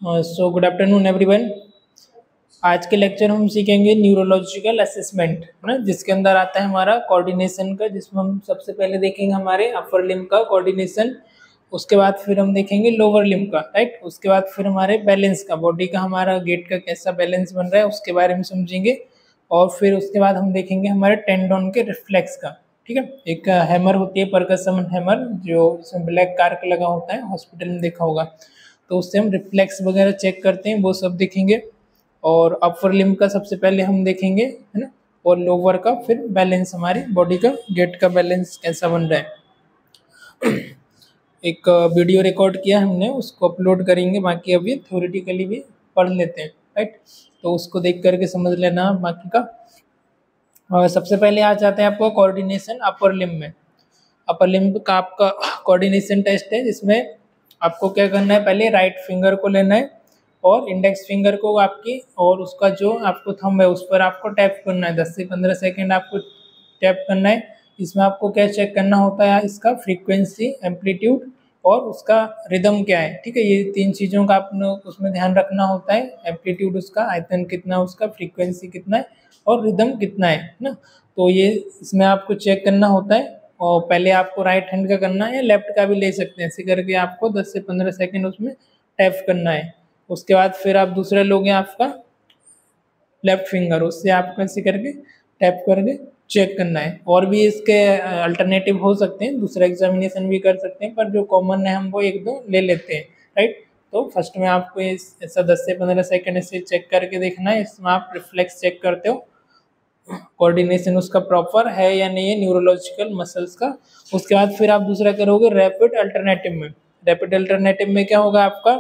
Good afternoon everyone. आज के lecture हम सीखेंगे न्यूरोलॉजिकल असेसमेंट, है ना, जिसके अंदर आता है हमारा कोऑर्डिनेशन का, जिसमें हम सबसे पहले देखेंगे हमारे अपर लिम्ब का कोऑर्डिनेशन। उसके बाद फिर हम देखेंगे लोअर लिम्ब का, राइट। उसके बाद फिर हमारे बैलेंस का, बॉडी का, हमारा गेट का कैसा बैलेंस बन रहा है उसके बारे में समझेंगे। और फिर उसके बाद हम देखेंगे हमारे टेंडोन के रिफ्लेक्स का, ठीक है। एक हैमर होती है, परकसन हैमर, जो इसमें ब्लैक कार्क लगा होता है, हॉस्पिटल में देखा होगा, तो उससे हम रिफ्लेक्स वगैरह चेक करते हैं, वो सब देखेंगे। और अपर लिम्ब का सबसे पहले हम देखेंगे, है ना, और लोअर का फिर बैलेंस, हमारी बॉडी का गेट का बैलेंस कैसा बन रहा है। एक वीडियो रिकॉर्ड किया हमने, उसको अपलोड करेंगे, बाकी अभी थ्योरेटिकली भी पढ़ लेते हैं, राइट। तो उसको देख करके समझ लेना बाकी का। और सबसे पहले आ जाते हैं आपको कोऑर्डिनेशन अपर लिम्ब में। अपर लिम्ब का आपका कोऑर्डिनेशन टेस्ट है, जिसमें आपको क्या करना है, पहले राइट फिंगर को लेना है और इंडेक्स फिंगर को आपकी, और उसका जो आपको थंब है उस पर आपको टैप करना है। 10 से 15 सेकंड आपको टैप करना है। इसमें आपको क्या चेक करना होता है, इसका फ्रीक्वेंसी, एम्पलीट्यूड और उसका रिदम क्या है, ठीक है। ये तीन चीज़ों का आपने उसमें ध्यान रखना होता है। एम्पलीट्यूड उसका, आयतन कितना, उसका फ्रीक्वेंसी कितना है और रिदम कितना है ना। तो ये इसमें आपको चेक करना होता है। और पहले आपको राइट हैंड का करना है या लेफ्ट का भी ले सकते हैं, ऐसे करके आपको 10 से 15 सेकंड उसमें टैप करना है। उसके बाद फिर आप दूसरे लोगे आपका लेफ्ट फिंगर, उससे आपको ऐसे करके टैप करके चेक करना है। और भी इसके अल्टरनेटिव हो सकते हैं, दूसरा एग्जामिनेशन भी कर सकते हैं, पर जो कॉमन है हम वो एक दो ले लेते हैं, राइट। तो फर्स्ट में आपको ऐसा 10 से 15 सेकंड से चेक करके देखना है। इसमें आप रिफ्लेक्स चेक करते हो, कोऑर्डिनेशन उसका प्रॉपर है या नहीं है, न्यूरोलॉजिकल मसल्स का। उसके बाद फिर आप दूसरा करोगे रैपिड अल्टरनेटिव में। रैपिड अल्टरनेटिव में क्या होगा, आपका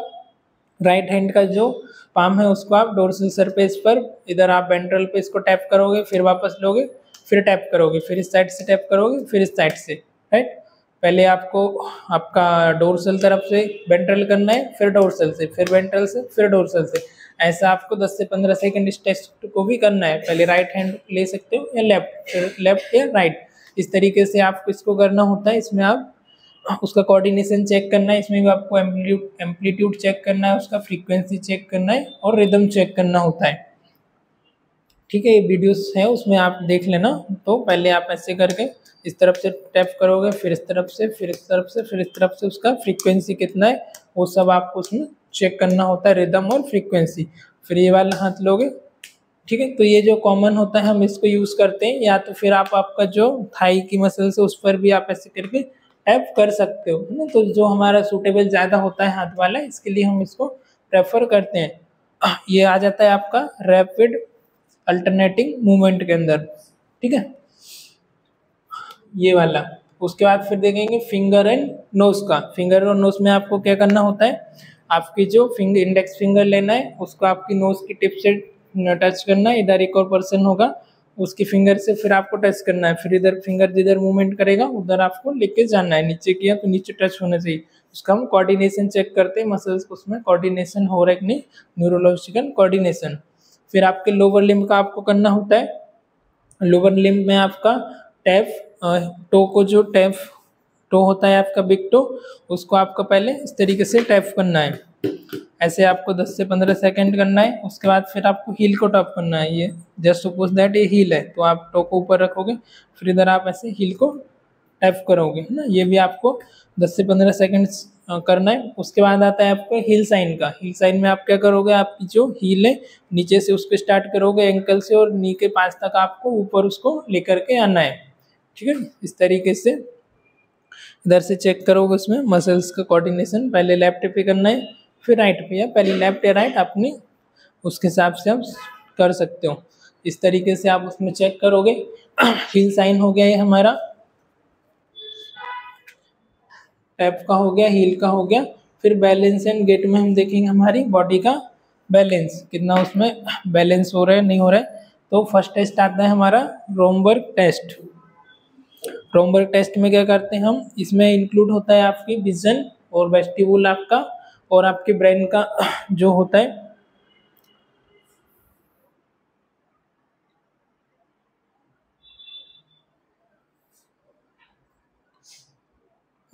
राइट हैंड का जो पाम है उसको आप डोर्सल सरफेस पर, इधर आप वेंट्रल पे इसको टैप करोगे, फिर वापस लोगे, फिर टैप करोगे, फिर इस साइड से टैप करोगे, फिर इस साइड से, राइट। पहले आपको आपका डोर्सल तरफ से वेंट्रल करना है, फिर डोर्सल से, फिर वेंट्रल से, फिर डोर्सल से। ऐसा आपको 10 से 15 सेकंड इस टेस्ट को भी करना है। पहले राइट हैंड ले सकते हो या लेफ्ट, फिर लेफ्ट या राइट, इस तरीके से आपको इसको करना होता है। इसमें आप उसका कोऑर्डिनेशन चेक करना है, इसमें भी आपको एम्पलीट्यूड चेक करना है, उसका फ्रीक्वेंसी चेक करना है और रिदम चेक करना होता है, ठीक है। ये वीडियोस है, उसमें आप देख लेना। तो पहले आप ऐसे करके इस तरफ से टैप करोगे, फिर इस तरफ से, फिर इस तरफ से, फिर इस तरफ से, उसका फ्रीक्वेंसी कितना है वो सब आपको उसमें चेक करना होता है, रिदम और फ्रीक्वेंसी। फिर ये वाला हाथ लोगे, ठीक है। तो ये जो कॉमन होता है हम इसको यूज़ करते हैं, या तो फिर आप आपका जो थाई की मसल्स है उस पर भी आप ऐसे करके टैप कर सकते हो, है ना। तो जो हमारा सूटेबल ज़्यादा होता है हाथ वाला, इसके लिए हम इसको प्रेफर करते हैं। ये आ जाता है आपका रैपिड अल्टरनेटिंग मूवमेंट के अंदर, ठीक है, ये वाला। उसके बाद फिर देखेंगे फिंगर एंड नोज का। फिंगर और नोज में आपको क्या करना होता है, आपकी जो फिंगर, इंडेक्स फिंगर लेना है, उसको आपकी नोज की टिप से टच करना है। इधर एक और पर्सन होगा, उसकी फिंगर से फिर आपको टच करना है, फिर इधर फिंगर जिधर मूवमेंट करेगा उधर आपको लेके जाना है। नीचे किया तो नीचे टच होना चाहिए। उसका हम कोऑर्डिनेशन चेक करते हैं, मसल्स उसमें कोऑर्डिनेशन हो रहा है कि नहीं, न्यूरोलॉजिकल कोऑर्डिनेशन। फिर आपके लोअर लिम्ब का आपको करना होता है। लोअर लिम्ब में आपका टैप, टो को, जो टैप टो होता है आपका बिग टो, उसको आपको पहले इस तरीके से टैप करना है। ऐसे आपको 10 से 15 सेकंड करना है। उसके बाद फिर आपको हील को टैप करना है। ये जस्ट सपोज दैट ये हील है, तो आप टो को ऊपर रखोगे, फिर इधर आप ऐसे हील को टैप करोगे, है ना। ये भी आपको 10 से 15 सेकंड करना है। उसके बाद आता है आपको हील साइन का। हील साइन में आप क्या करोगे, आपकी जो हील है नीचे से उसको स्टार्ट करोगे एंकल से, और नी के पास तक आपको ऊपर उसको लेकर के आना है, ठीक है। इस तरीके से इधर से चेक करोगे उसमें मसल्स का कोऑर्डिनेशन। पहले लेफ्ट पे करना है, फिर राइट पे, या पहले लेफ्ट या राइट, अपनी उसके हिसाब से आप कर सकते हो। इस तरीके से आप उसमें चेक करोगे। हील साइन हो गया ये हमारा, टैप का हो गया, हील का हो गया। फिर बैलेंस एंड गेट में हम देखेंगे हमारी बॉडी का बैलेंस कितना, उसमें बैलेंस हो रहा है नहीं हो रहा है। तो फर्स्ट टेस्ट आता है हमारा रोमबर्ग टेस्ट। रोमबर्ग टेस्ट में क्या करते हैं हम, इसमें इंक्लूड होता है आपकी विजन और वेस्टिबुल आपका, और आपके ब्रेन का जो होता है,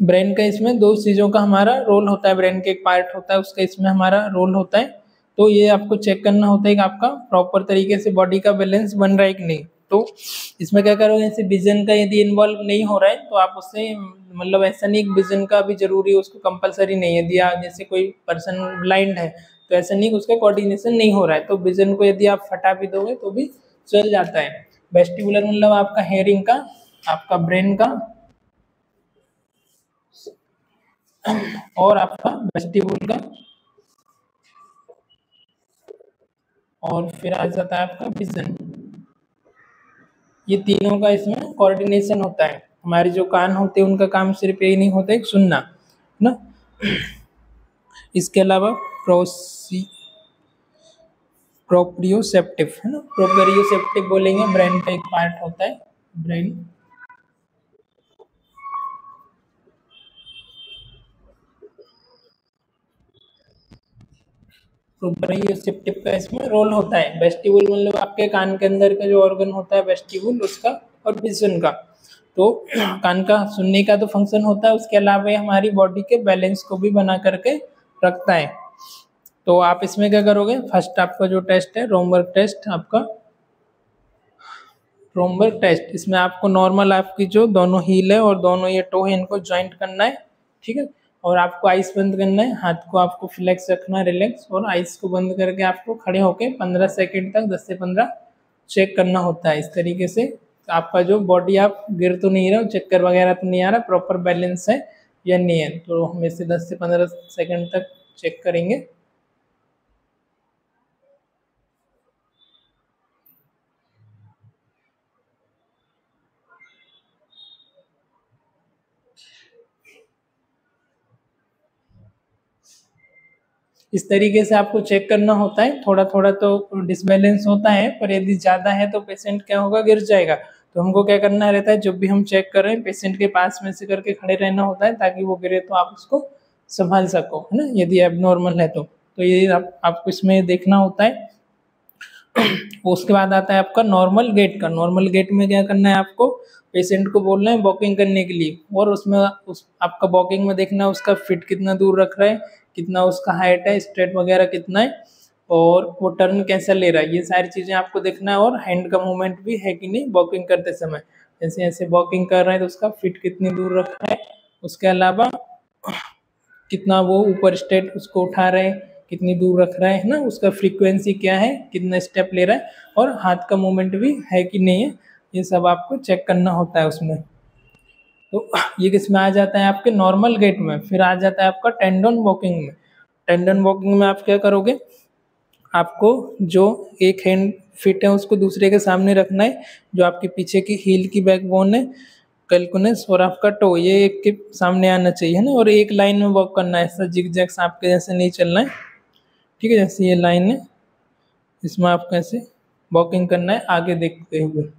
ब्रेन का इसमें दो चीज़ों का हमारा रोल होता है, ब्रेन का एक पार्ट होता है उसका इसमें हमारा रोल होता है। तो ये आपको चेक करना होता है कि आपका प्रॉपर तरीके से बॉडी का बैलेंस बन रहा है कि नहीं। तो इसमें क्या करोगे, जैसे विजन का यदि इन्वॉल्व नहीं हो रहा है तो आप उससे मतलब ऐसा नहीं कि विजन का भी जरूरी है, उसको कंपलसरी नहीं है। यदि आप जैसे कोई पर्सन ब्लाइंड है तो ऐसा नहीं कि उसका कोऑर्डिनेशन नहीं हो रहा है, तो विजन को यदि आप हटा भी दोगे तो भी चल जाता है। वेस्टिबुलर मतलब आपका हेयरिंग का, आपका ब्रेन का, और आपका वेस्टिबुल का, और फिर आ जाता है आपका विजन। ये तीनों का इसमें कोऑर्डिनेशन होता है। हमारे जो कान होते हैं उनका काम सिर्फ यही नहीं होता है सुनना, है ना। इसके अलावा प्रोसी प्रोप्रियोसेप्टिव, है ना, प्रोप्रियोसेप्टिव बोलेंगे, ब्रेन का एक पार्ट होता है, ब्रेन। प्रोप्रियोसेप्टिव का इसमें रोल होता है। वेस्टिबुल मतलब आपके कान के अंदर का जो ऑर्गन होता है वेस्टिबुल उसका, और विजन का। तो कान का सुनने का तो फंक्शन होता है, उसके अलावा ये हमारी बॉडी के बैलेंस को भी बना करके रखता है। तो आप इसमें क्या करोगे, फर्स्ट आपका जो टेस्ट है रोमबर्ग टेस्ट, आपका रोमबर्ग टेस्ट, इसमें आपको नॉर्मल आपकी जो दोनों हील है और दोनों ये टो है इनको ज्वाइंट करना है, ठीक है। और आपको आइस बंद करना है, हाथ को आपको फ्लेक्स रखना है, रिलैक्स, और आइस को बंद करके आपको खड़े होके 15 सेकंड तक 10 से 15 चेक करना होता है। इस तरीके से आपका जो बॉडी, आप गिर तो नहीं रहे हो, चक्कर वगैरह तो नहीं आ रहा, प्रॉपर बैलेंस है या नहीं है। तो हम इसे 10 से 15 सेकंड तक चेक करेंगे। इस तरीके से आपको चेक करना होता है। थोड़ा थोड़ा तो डिसबैलेंस होता है, पर यदि ज़्यादा है तो पेशेंट क्या होगा, गिर जाएगा। तो हमको क्या करना रहता है, जब भी हम चेक कर रहे हैं पेशेंट के पास में से करके खड़े रहना होता है, ताकि वो गिरे तो आप उसको संभाल सको, है ना, यदि एबनॉर्मल है तो ये आपको इसमें देखना होता है। उसके बाद आता है आपका नॉर्मल गेट का। नॉर्मल गेट में क्या करना है, आपको पेशेंट को बोलना है वॉकिंग करने के लिए, और उसमें आपका वॉकिंग में देखना है उसका फिट कितना दूर रख रहा है, कितना उसका हाइट है, स्ट्रेट वगैरह कितना है, और वो टर्न कैसा ले रहा है, ये सारी चीज़ें आपको देखना है। और हैंड का मूवमेंट भी है कि नहीं वॉकिंग करते समय, जैसे ऐसे वॉकिंग कर रहे हैं तो उसका फिट कितनी दूर रख रहा है। उसके अलावा कितना वो ऊपर स्टेट उसको उठा रहे हैं, कितनी दूर रख रहा है ना, उसका फ्रीक्वेंसी क्या है, कितना स्टेप ले रहा है, और हाथ का मूवमेंट भी है कि नहीं है, ये सब आपको चेक करना होता है उसमें। तो ये किस में आ जाता है, आपके नॉर्मल गेट में। फिर आ जाता है आपका टेंडन वॉकिंग में। टेंडन वॉकिंग में आप क्या करोगे, आपको जो एक हैंड फिट है उसको दूसरे के सामने रखना है, जो आपके पीछे की हील की बैकबोन है, कैलकुनस, और आपका टो, ये एक के सामने आना चाहिए, है ना। और एक लाइन में वॉक करना है, ऐसा जिग जैग आपके जैसे नहीं चलना है, ठीक है। जैसे ये लाइन है इसमें आपको ऐसे वॉकिंग करना है आगे देखते हुए।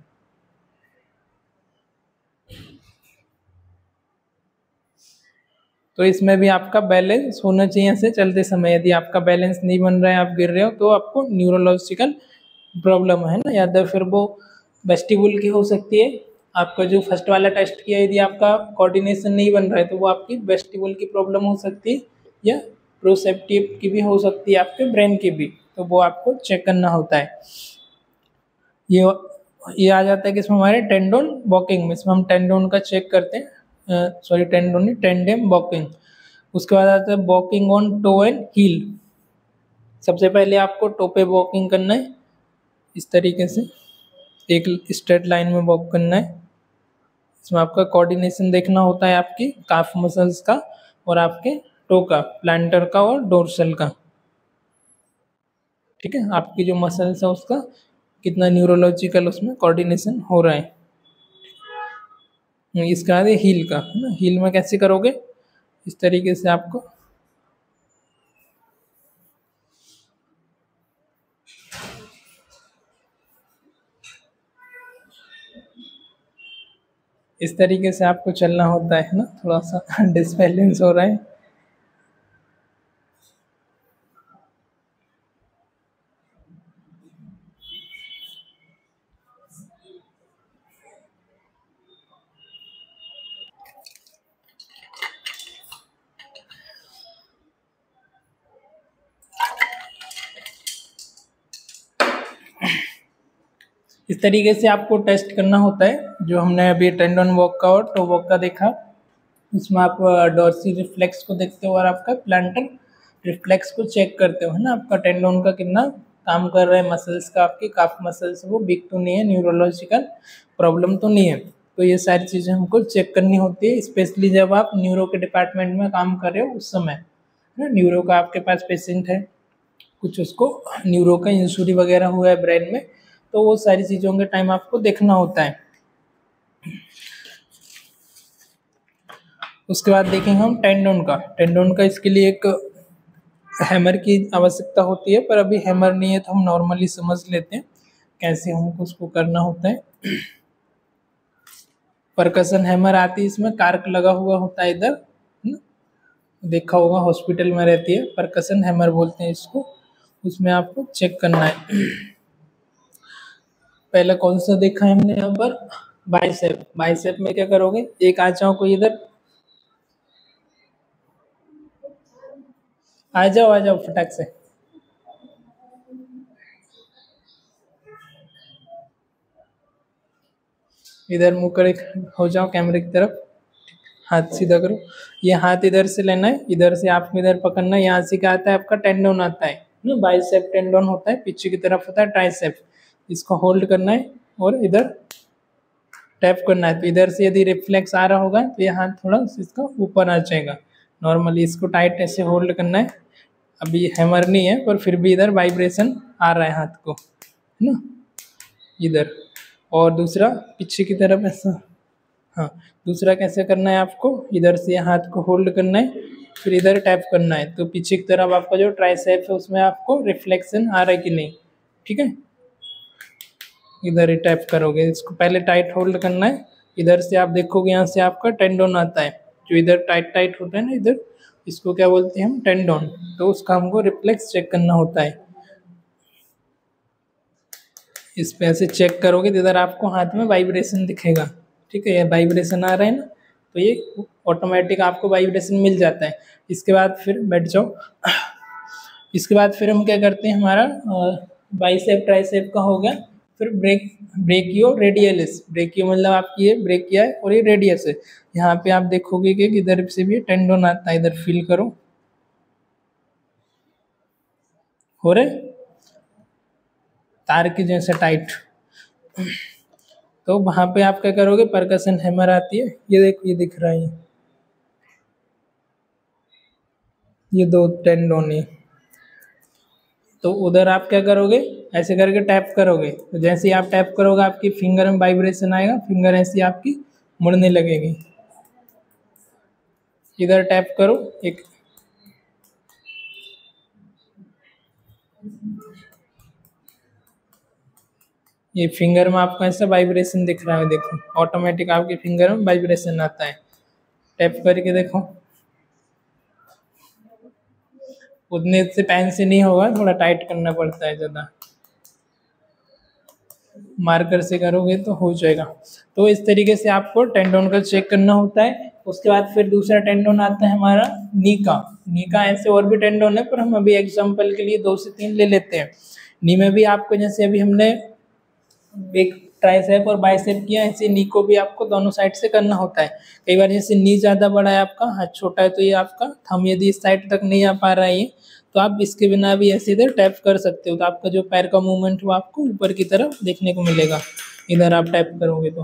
तो इसमें भी आपका बैलेंस होना चाहिए ऐसे चलते समय। यदि आपका बैलेंस नहीं बन रहा है, आप गिर रहे हो, तो आपको न्यूरोलॉजिकल प्रॉब्लम है ना। या तो फिर वो वेस्टिबुल की हो सकती है, आपका जो फर्स्ट वाला टेस्ट किया यदि आपका कोऑर्डिनेशन नहीं बन रहा है तो वो आपकी वेस्टिबुल की प्रॉब्लम हो सकती है, या प्रोसेप्टिव की भी हो सकती है, आपके ब्रेन की भी। तो वो आपको चेक करना होता है। ये ये आ जाता है कि इसमें हमारे टेंडोन वॉकिंग में, इसमें हम टेंडोन का चेक करते हैं, सॉरी टेंडोन नहीं, टेंडेम वॉकिंग। उसके बाद आता है walking on toe and heel. सबसे पहले आपको टो पे वॉकिंग करना है, इस तरीके से एक स्ट्रेट लाइन में वॉक करना है। इसमें आपका कोऑर्डिनेशन देखना होता है, आपकी काफ मसल्स का, और आपके टो का, प्लांटर का और डोर्सल का, ठीक है। आपकी जो मसल्स है उसका कितना न्यूरोलॉजिकल उसमें कोऑर्डिनेशन हो रहा है। इसका है हील का, है ना। हील में कैसे करोगे, इस तरीके से आपको इस तरीके से आपको चलना होता है ना। थोड़ा सा डिसबैलेंस हो रहा है। इस तरीके से आपको टेस्ट करना होता है। जो हमने अभी टेंडन वॉक का और टो वॉक का देखा, इसमें आप डॉर्सी रिफ्लेक्स को देखते हो और आपका प्लांटर रिफ्लेक्स को चेक करते हो, है ना, आपका टेंडन का कितना काम कर रहा है, मसल्स का, आपके काफ मसल्स वो वीक तो नहीं है, न्यूरोलॉजिकल प्रॉब्लम तो नहीं है। तो ये सारी चीज़ें हमको चेक करनी होती है, स्पेशली जब आप न्यूरो के डिपार्टमेंट में काम कर रहे हो उस समय, है ना। न्यूरो का आपके पास पेशेंट है, कुछ उसको न्यूरो का इंजरी वगैरह हुआ है ब्रेन में, तो वो सारी चीज़ों के टाइम आपको देखना होता है। उसके बाद देखेंगे हम टेंडन का। टेंडन का इसके लिए एक हैमर की आवश्यकता होती है, पर अभी हैमर नहीं है तो हम नॉर्मली समझ लेते हैं कैसे हमको उसको करना होता है। परकसन हैमर आती है, इसमें कार्क लगा हुआ होता है इधर, देखा होगा हॉस्पिटल में रहती है, परकसन हैमर बोलते हैं इसको। उसमें आपको चेक करना है। पहले कौन सा देखा है हमने यहाँ पर, बाइसेप। बाइसेप में क्या करोगे, एक आंचों को इधर आ जाओ फटाक से, इधर मुंह करे हो जाओ कैमरे की तरफ, हाथ सीधा करो। ये हाथ इधर से लेना है, इधर से आपको इधर पकड़ना है, यहाँ से क्या आता है आपका टेंडन आता है ना, बाइसेप टेंडन होता है, पीछे की तरफ होता है ट्राइसेप। इसको होल्ड करना है और इधर टैप करना है। तो इधर से यदि रिफ्लेक्स आ रहा होगा तो ये हाथ थोड़ा इसका ऊपर आ जाएगा। नॉर्मली इसको टाइट ऐसे होल्ड करना है। अभी हैमर नहीं है पर फिर भी इधर वाइब्रेशन आ रहा है हाथ को, है ना, इधर। और दूसरा पीछे की तरफ ऐसा, हाँ, दूसरा कैसे करना है आपको, इधर से हाथ को होल्ड करना है, फिर इधर टैप करना है। तो पीछे की तरफ आपका जो ट्राइसेप है उसमें आपको रिफ्लेक्शन आ रहा है कि नहीं, ठीक है। इधर ही टैप करोगे, इसको पहले टाइट होल्ड करना है। इधर से आप देखोगे यहाँ से आपका टेंडोन आता है, जो इधर टाइट टाइट होता है ना इधर, इसको क्या बोलते हैं हम, टेंडोन। तो उसका हमको रिफ्लेक्स चेक करना होता है। इस पे ऐसे चेक करोगे तो इधर आपको हाथ में वाइब्रेशन दिखेगा, ठीक है, ये वाइब्रेशन आ रहा है ना, तो ये ऑटोमेटिक आपको वाइब्रेशन मिल जाता है। इसके बाद फिर बैठ जाओ। इसके बाद फिर हम क्या करते हैं, हमारा बाइसेप ट्राइसेप का हो गया। फिर ब्रेकियो रेडियलिस। ब्रेकियो मतलब आपकी ये ब्रेकिया है और ये रेडियस है। यहाँ पे आप देखोगे कि इधर से भी टेंडोन आता है, इधर फील करो, हो रहे तार की जैसे टाइट। तो वहाँ पे आप क्या करोगे, परकसन हैमर आती है, ये देखो ये दिख रहा है, ये दो टेंडोन है। तो उधर आप क्या करोगे, ऐसे करके टैप करोगे। तो जैसे ही आप टैप करोगे आपकी फिंगर में वाइब्रेशन आएगा, फिंगर ऐसी आपकी मुड़ने लगेगी। इधर टैप करो एक, ये फिंगर में आपको ऐसा वाइब्रेशन दिख रहा है, देखो ऑटोमेटिक आपके फिंगर में वाइब्रेशन आता है। टैप करके देखो, उतने से पेन से नहीं होगा, थोड़ा टाइट करना पड़ता है ज़्यादा, मार्कर से करोगे तो हो जाएगा। तो इस तरीके से आपको टेंडोन का चेक करना होता है। उसके बाद फिर दूसरा टेंडोन आता है हमारा नी का। नी का ऐसे और भी टेंडोन है, पर हम अभी एग्जांपल के लिए 2 से 3 ले लेते हैं। नी में भी आपको जैसे अभी हमने एक ट्राइसेप और बाइसेप किया, ऐसे नी को भी आपको दोनों साइड से करना होता है। कई बार जैसे नी ज़्यादा बड़ा है आपका, हाथ छोटा है, तो ये आपका थंब यदि इस साइड तक नहीं आ पा रहा है ये, तो आप इसके बिना भी ऐसे इधर टैप कर सकते हो। तो आपका जो पैर का मूवमेंट वो आपको ऊपर की तरफ देखने को मिलेगा। इधर आप टैप करोगे तो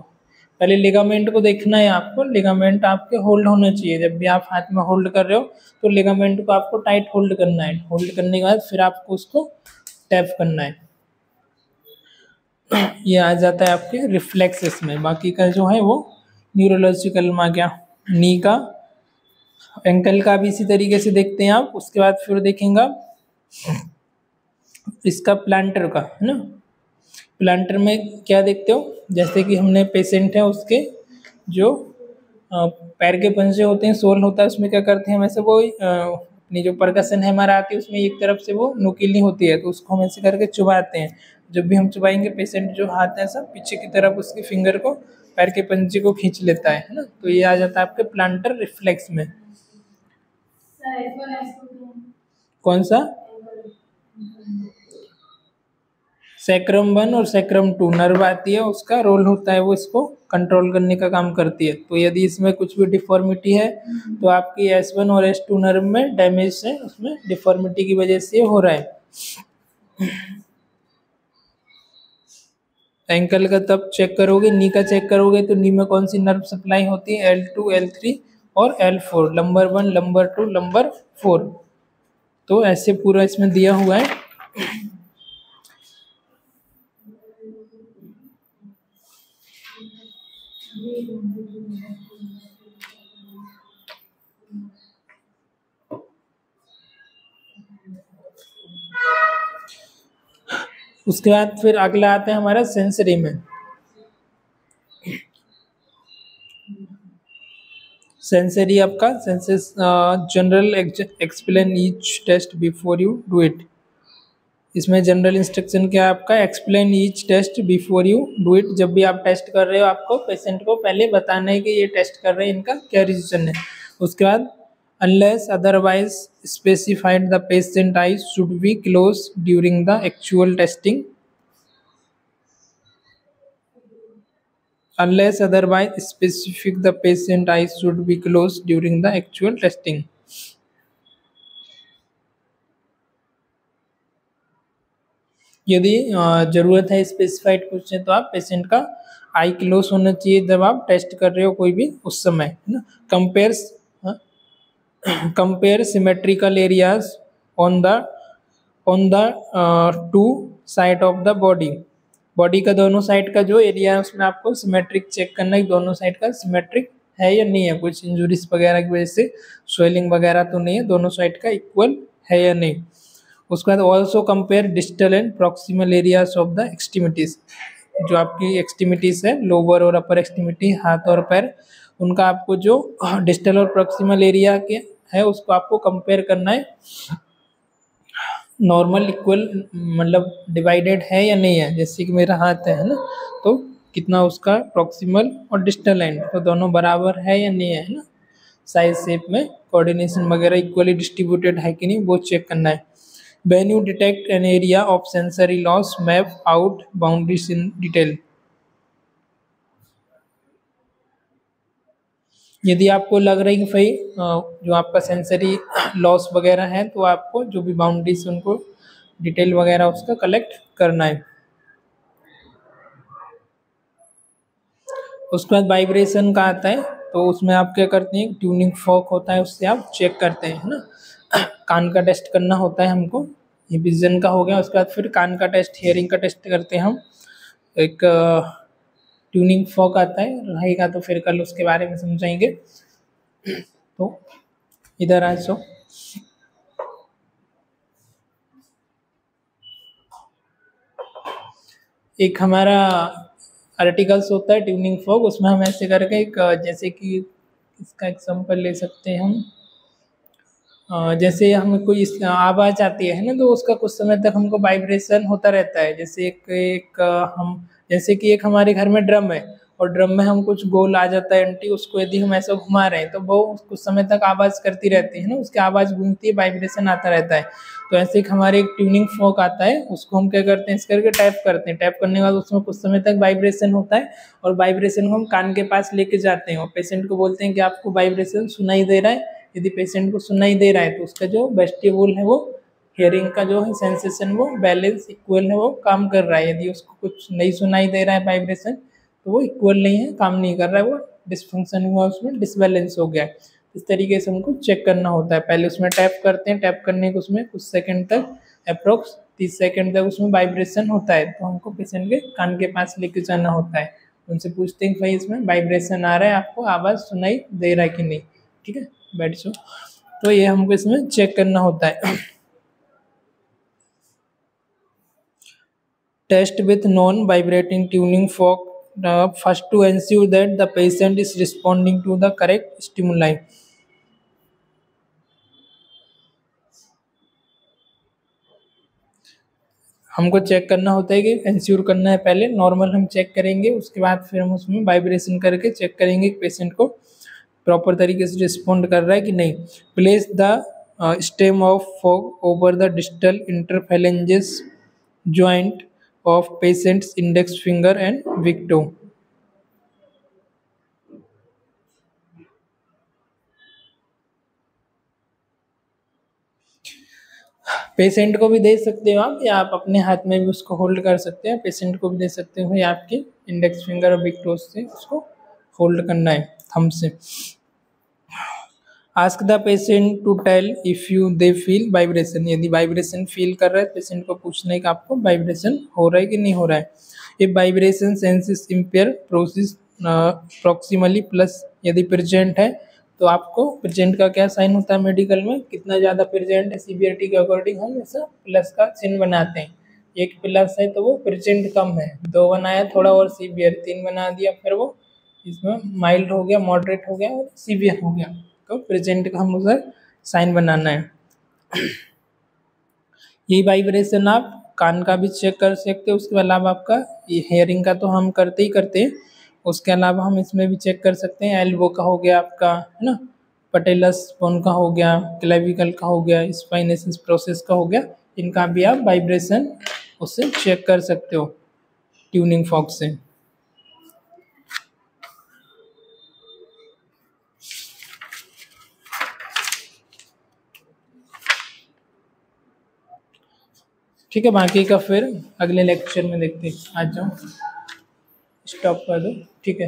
पहले लिगामेंट को देखना है आपको। लिगामेंट आपके होल्ड होना चाहिए। जब भी आप हाथ में होल्ड कर रहे हो तो लिगामेंट को आपको टाइट होल्ड करना है। होल्ड करने के बाद फिर आपको उसको टैप करना है। ये आ जाता है आपके रिफ्लेक्सेस में। बाकी का जो है वो न्यूरोलॉजिकल में आ गया। नी का, एंकल का भी इसी तरीके से देखते हैं आप। उसके बाद फिर देखेंगे इसका प्लांटर का, है ना। प्लांटर में क्या देखते हो, जैसे कि हमने पेशेंट है उसके जो पैर के पंजे होते हैं, सोल होता है, उसमें क्या करते हैं, वैसे वो अपनी जो परकसन हैमर आती है उसमें एक तरफ से वो नुकीली होती है, तो उसको हम ऐसे करके चुभाते हैं। जब भी हम चुभाएंगे पेशेंट जो हाथ है सब पीछे की तरफ उसकी फिंगर को, पैर के पंजे को खींच लेता है ना। तो ये आ जाता है आपके प्लांटर रिफ्लेक्स में। कौन सा, सैक्रम 1 और सैक्रम 2 नर्व आती है, उसका रोल होता है वो इसको कंट्रोल करने का काम करती है। तो यदि इसमें कुछ भी डिफॉर्मिटी है तो आपकी S1 और S2 नर्व में डैमेज है, उसमें डिफॉर्मिटी की वजह से हो रहा है। एंकल का तब चेक करोगे, नी का चेक करोगे तो नी में कौन सी नर्व सप्लाई होती है, L2, L3 और L4, नंबर 1, नंबर 2, नंबर 4। तो ऐसे पूरा इसमें दिया हुआ है। उसके बाद फिर अगला आता है हमारा सेंसरी में। सेंसरी आपका senses general explain each test before you do it. इसमें जनरल इंस्ट्रक्शन क्या है आपका, explain each test before you do it. जब भी आप टेस्ट कर रहे हो आपको पेशेंट को पहले बताना है कि ये टेस्ट कर रहे हैं, इनका क्या रीजन है। उसके बाद unless otherwise specified the patient eyes should be close during the actual testing. Unless otherwise specific, the patient eyes should be closed during the actual testing. यदि जरूरत है स्पेसिफाइड कुछ है तो आप पेशेंट का आई क्लोज होना चाहिए जब आप टेस्ट कर रहे हो कोई भी उस समय, है ना। Compare symmetrical areas on the two side of the body का दोनों साइड का जो एरिया है उसमें आपको सिमेट्रिक चेक करना है, दोनों साइड का सिमेट्रिक है या नहीं है, कुछ इंजुरीज वगैरह की वजह से स्वेलिंग वगैरह तो नहीं है, दोनों साइड का इक्वल है या नहीं। उसके बाद also compare distal end proximal areas of the extremities. जो आपकी एक्सट्रीमिटीज है, लोअर और अपर एक्सट्रीमिटी, हाथ और पैर, उनका आपको जो डिस्टल और प्रॉक्सिमल एरिया के है उसको आपको कंपेयर करना है, नॉर्मल इक्वल मतलब डिवाइडेड है या नहीं है। जैसे कि मेरा हाथ है ना, तो कितना उसका प्रॉक्सिमल और डिस्टल एंड तो दोनों बराबर है या नहीं है ना। साइज शेप में कोऑर्डिनेशन वगैरह इक्वली डिस्ट्रीब्यूटेड है कि नहीं वो चेक करना है। When you detect an area of sensory loss, map out boundaries in detail. यदि आपको लग रहा है कि भाई जो आपका सेंसरी लॉस वगैरह है तो आपको जो भी बाउंड्रीज उनको डिटेल वगैरह उसका कलेक्ट करना है। उसके बाद वाइब्रेशन का आता है, तो उसमें आप क्या करते हैं, ट्यूनिंग फॉर्क होता है उससे आप चेक करते हैं, है ना। कान का टेस्ट करना होता है हमको, ये विजन का हो गया। उसके बाद फिर कान का टेस्ट, हियरिंग का टेस्ट करते हैं हम। एक ट्यूनिंग फॉर्क आता है, रहेगा तो फिर कल उसके बारे में समझाएंगे। तो इधर आ सो एक हमारा आर्टिकल्स होता है ट्यूनिंग फॉर्क, उसमें हम ऐसे करके एक जैसे कि इसका एग्जांपल ले सकते हैं हम। जैसे हमें कोई आवाज़ आती है ना, तो उसका कुछ समय तक हमको वाइब्रेशन होता रहता है। जैसे जैसे कि एक हमारे घर में ड्रम है और ड्रम में हम कुछ गोल आ जाता है एंटी, उसको यदि हम ऐसा घुमा रहे हैं तो वो कुछ समय तक आवाज़ करती रहती है ना, उसकी आवाज़ गूंजती है, वाइब्रेशन आता रहता है। तो ऐसे एक हमारे एक ट्यूनिंग फॉर्क आता है, उसको हम क्या करते हैं, इस करके टैप करते हैं। टैप करने के बाद उसमें कुछ समय तक वाइब्रेशन होता है और वाइब्रेशन को हम कान के पास लेके जाते हैं और पेशेंट को बोलते हैं कि आपको वाइब्रेशन सुनाई दे रहा है। यदि पेशेंट को सुनाई दे रहा है तो उसका जो वेस्टिब्यूल है, वो हियरिंग का जो है सेंसेशन, वो बैलेंस इक्वल है, वो काम कर रहा है। यदि उसको कुछ नहीं सुनाई दे रहा है वाइब्रेशन, तो वो इक्वल नहीं है, काम नहीं कर रहा है, वो डिसफंक्शन हुआ, उसमें डिसबैलेंस हो गया है। इस तरीके से हमको चेक करना होता है। पहले उसमें टैप करते हैं, टैप करने के उसमें कुछ सेकंड तक, अप्रोक्स 30 सेकंड तक उसमें वाइब्रेशन होता है, तो हमको पेशेंट के कान के पास लेके जाना होता है। उनसे पूछते हैं भाई इसमें वाइब्रेशन आ रहा है, आपको आवाज़ सुनाई दे रहा है कि नहीं, ठीक है, बैठ जाओ। तो ये हमको इसमें चेक करना होता है। Test with non vibrating tuning fork first to ensure that the patient is responding to the correct stimuli. हमको चेक करना होता है कि इंश्योर करना है, पहले नॉर्मल हम चेक करेंगे, उसके बाद फिर हम उसमें वाइब्रेशन करके चेक करेंगे कि पेशेंट को प्रॉपर तरीके से रिस्पॉन्ड कर रहा है कि नहीं। Place the stem of fork over the distal interphalangeal joint of patient's index finger and big toe. Patient को भी दे सकते हो आप, या आप अपने हाथ में भी उसको होल्ड कर सकते हैं। पेशेंट को भी दे सकते हो, या आपके इंडेक्स फिंगर और बिग टोज से उसको होल्ड करना है, थंब से। Ask the patient to tell if you they feel vibration. यदि वाइब्रेशन फील कर रहा है, पेशेंट को पूछना है कि आपको वाइब्रेशन हो रहा है कि नहीं हो रहा है। If vibration senses empire process proximally plus, यदि प्रेजेंट है तो आपको प्रेजेंट का क्या साइन होता है मेडिकल में, कितना ज़्यादा प्रेजेंट है सीवियरिटी के अकॉर्डिंग हम ऐसा प्लस का चिन्ह बनाते हैं। एक प्लस है तो वो प्रेजेंट कम है, 2 बनाया थोड़ा और सीवियर, 3 बना दिया फिर वो इसमें माइल्ड हो गया, मॉडरेट हो गया और सीवियर हो गया। तो प्रेजेंट का हम उधर साइन बनाना है। ये वाइब्रेशन आप कान का भी चेक कर सकते हो, उसके अलावा आपका ये हेयरिंग का तो हम करते ही करते हैं, उसके अलावा हम इसमें भी चेक कर सकते हैं। एल्बो का हो गया आपका, है ना, पटेलस बोन का हो गया, क्लेविकल का हो गया, स्पाइनेसिस प्रोसेस का हो गया, इनका भी आप वाइब्रेशन उससे चेक कर सकते हो ट्यूनिंग फॉर्क से। ठीक है, बाकी का फिर अगले लेक्चर में देखते हैं। आ जाओ, स्टॉप कर दो, ठीक है।